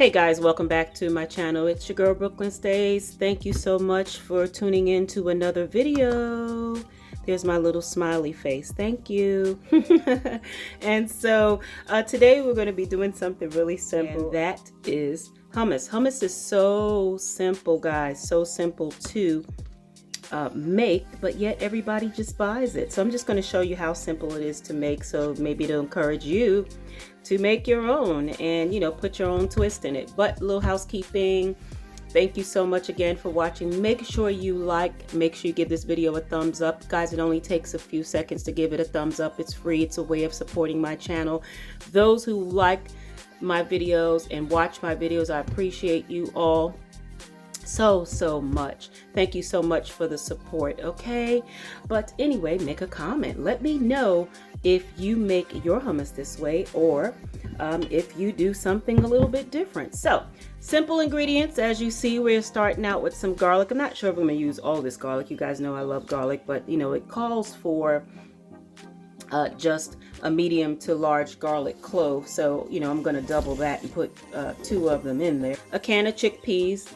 Hey guys, welcome back to my channel. It's your girl Brooklyn Stays. Thank you so much for tuning in to another video. There's my little smiley face. Thank you. And so today we're going to be doing something really simple, and that is hummus. Hummus is so simple, guys, so simple to make, but yet everybody just buys it. So I'm just going to show you how simple it is to make, so maybe to encourage you to make your own and, you know, put your own twist in it. But a little housekeeping. Thank you so much again for watching. Make sure you make sure you give this video a thumbs up. Guys, it only takes a few seconds to give it a thumbs up. It's free. It's a way of supporting my channel. Those who like my videos and watch my videos, I appreciate you all so much. Thank you so much for the support. Okay, but anyway, make a comment. Let me know if you make your hummus this way, or if you do something a little bit different. So simple ingredients. As you see, we're starting out with some garlic. I'm not sure if I'm gonna use all this garlic. You guys know I love garlic, but you know, it calls for just a medium to large garlic clove, so you know I'm gonna double that and put 2 of them in there. A can of chickpeas.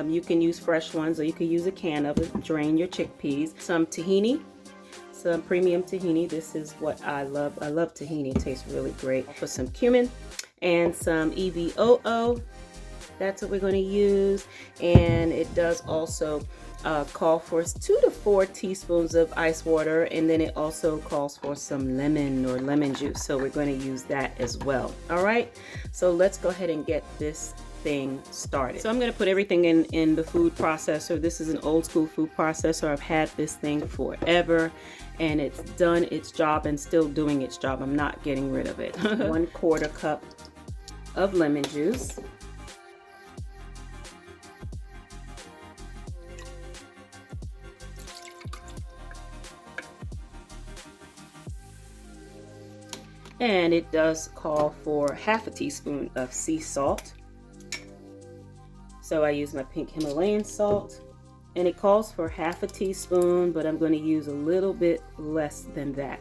You can use fresh ones, or you can use a can of it. Drain your chickpeas. Some tahini, some premium tahini. This is what I love. I love tahini. It tastes really great. Put some cumin and some EVOO. That's what we're going to use. And it does also call for 2 to 4 teaspoons of ice water, and then it also calls for some lemon or lemon juice, so we're going to use that as well. All right, so let's go ahead and get this thing started. So I'm going to put everything in the food processor. This is an old school food processor. I've had this thing forever, and it's done its job and still doing its job. I'm not getting rid of it. 1/4 cup of lemon juice. And it does call for 1/2 teaspoon of sea salt. So I use my pink Himalayan salt, and it calls for 1/2 teaspoon, but I'm going to use a little bit less than that.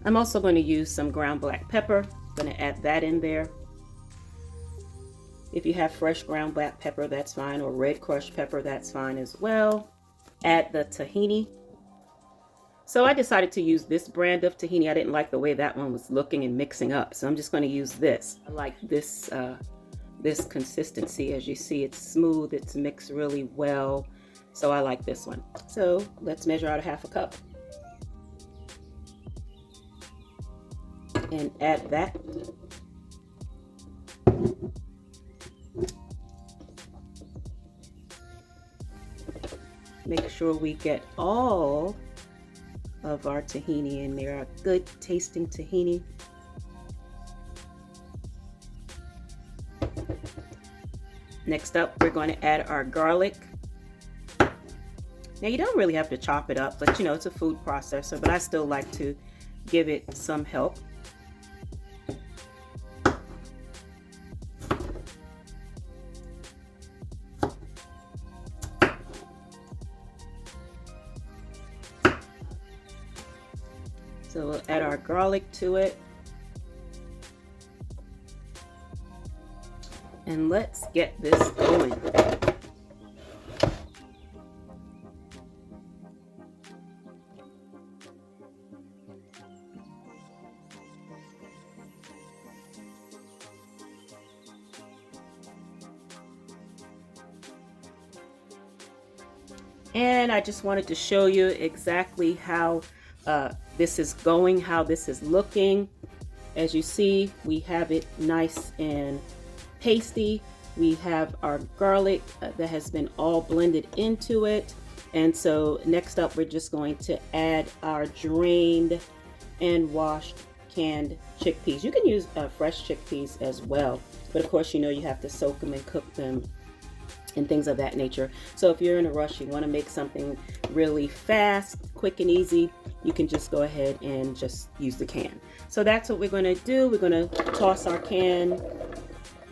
I'm also going to use some ground black pepper. I'm going to add that in there. If you have fresh ground black pepper, that's fine, or red crushed pepper, that's fine as well. Add the tahini. So I decided to use this brand of tahini. I didn't like the way that one was looking and mixing up, so I'm just going to use this. I like this this consistency. As you see, it's smooth, it's mixed really well, so I like this one. So let's measure out 1/2 cup and add that. Make sure we get all of our tahini in there, a good tasting tahini. Next up, we're going to add our garlic. Now you don't really have to chop it up, but you know, it's a food processor, but I still like to give it some help. So we'll add our garlic to it. And let's get this going. And I just wanted to show you exactly how this is going, how this is looking. As you see, we have it nice and pasty. We have our garlic that has been all blended into it. And so next up, we're just going to add our drained and washed canned chickpeas. You can use fresh chickpeas as well, but of course, you know, you have to soak them and cook them and things of that nature. So if you're in a rush, you want to make something really fast, quick and easy, you can just go ahead and just use the can. So that's what we're going to do. We're going to toss our canned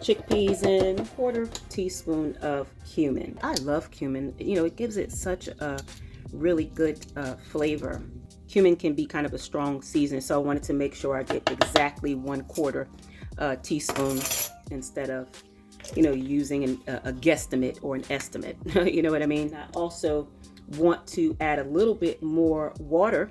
chickpeas in, 1/4 teaspoon of cumin. I love cumin. You know, it gives it such a really good flavor. Cumin can be kind of a strong season, so I wanted to make sure I get exactly 1/4 teaspoons instead of, you know, using a guesstimate or an estimate. You know what I mean? I also want to add a little bit more water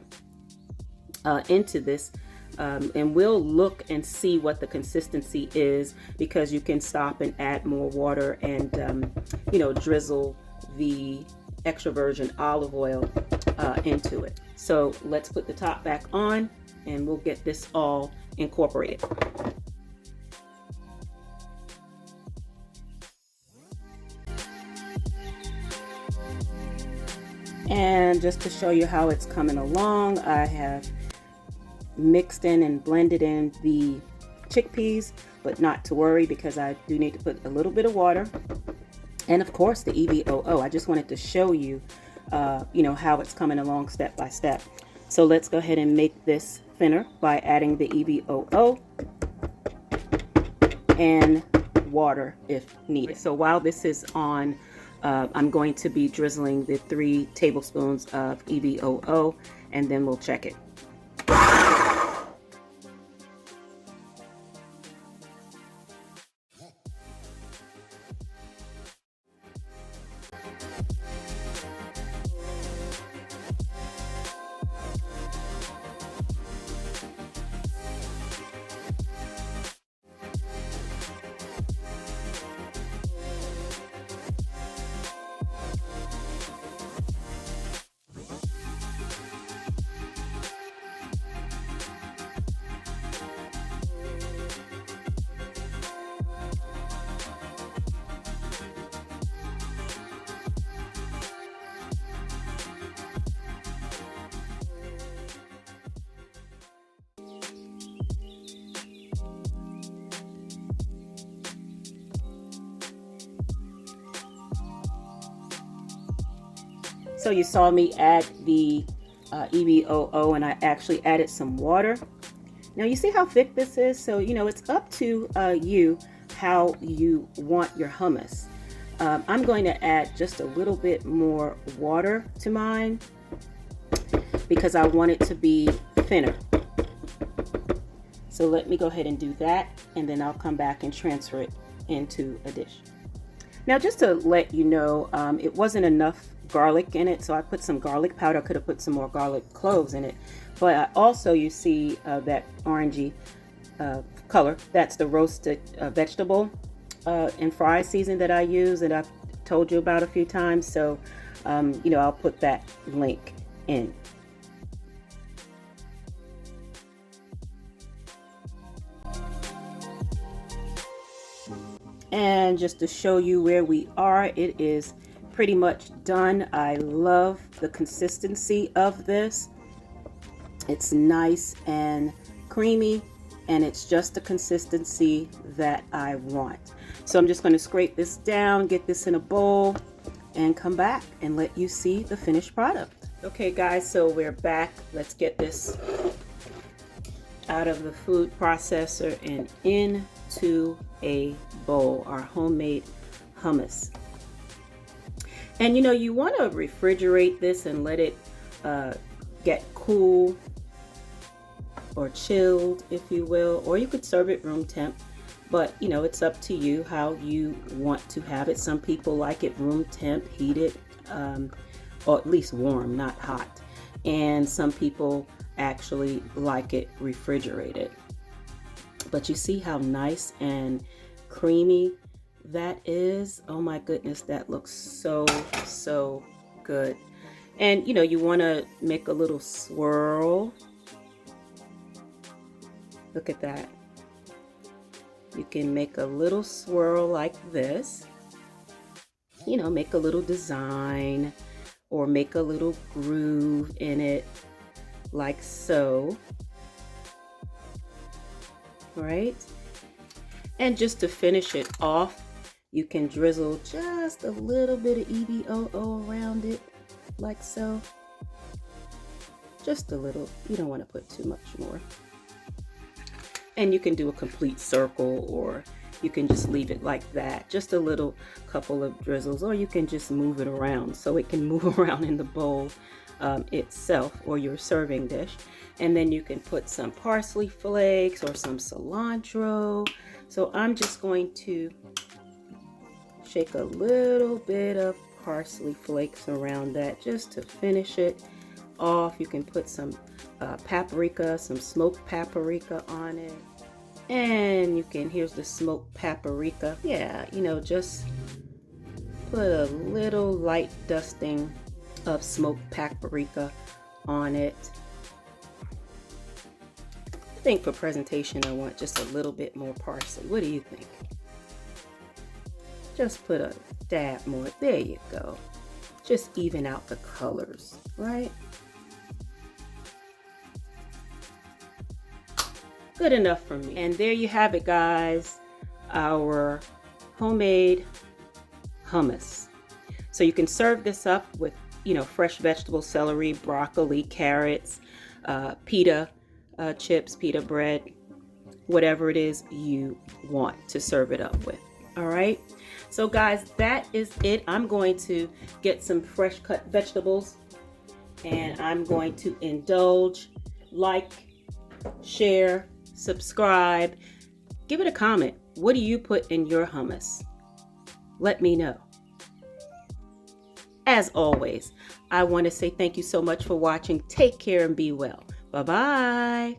into this, and we'll look and see what the consistency is, because you can stop and add more water and you know, drizzle the extra virgin olive oil into it. So let's put the top back on and we'll get this all incorporated. And just to show you how it's coming along, I have mixed in and blended in the chickpeas, but not to worry, because I do need to put a little bit of water. And of course the EVOO. I just wanted to show you, you know, how it's coming along step by step. So let's go ahead and make this thinner by adding the EVOO and water if needed. So while this is on, I'm going to be drizzling the 3 tablespoons of EVOO, and then we'll check it. So you saw me add the EVOO, and I actually added some water. Now you see how thick this is? So, you know, it's up to you how you want your hummus. I'm going to add just a little bit more water to mine because I want it to be thinner. So let me go ahead and do that, and then I'll come back and transfer it into a dish. Now, just to let you know, it wasn't enough garlic in it, so I put some garlic powder. I could have put some more garlic cloves in it, but I also, you see that orangey color, that's the roasted vegetable and fry seasoning that I use, and I've told you about a few times. So you know, I'll put that link in. And just to show you where we are, it is pretty much done. I love the consistency of this. It's nice and creamy, and it's just the consistency that I want. So I'm just going to scrape this down, get this in a bowl, and come back and let you see the finished product. Okay guys, so we're back. Let's get this out of the food processor and into a bowl, our homemade hummus. And you know, you want to refrigerate this and let it get cool or chilled, if you will, or you could serve it room temp, but you know, it's up to you how you want to have it. Some people like it room temp, heated, or at least warm, not hot, and some people actually like it refrigerated. But you see how nice and creamy that is. Oh my goodness, that looks so good. And you know, you want to make a little swirl. Look at that. You can make a little swirl like this, you know, make a little design or make a little groove in it like so. Right? And just to finish it off, you can drizzle just a little bit of EVOO around it like so. Just a little. You don't want to put too much more. And you can do a complete circle, or you can just leave it like that. Just a little couple of drizzles, or you can just move it around so it can move around in the bowl itself, or your serving dish. And then you can put some parsley flakes or some cilantro. So I'm just going to shake a little bit of parsley flakes around that just to finish it off. You can put some paprika, some smoked paprika on it. And you can, here's the smoked paprika. Yeah, you know, just put a little light dusting of smoked paprika on it. I think for presentation I want just a little bit more parsley. What do you think? Just put a dab more. There you go. Just even out the colors, right? Good enough for me. And there you have it, guys. Our homemade hummus. So you can serve this up with, you know, fresh vegetables, celery, broccoli, carrots, pita chips, pita bread, whatever it is you want to serve it up with. All right. So guys, that is it. I'm going to get some fresh cut vegetables and I'm going to indulge, like, share, subscribe, give it a comment. What do you put in your hummus? Let me know. As always, I want to say thank you so much for watching. Take care and be well. Bye-bye.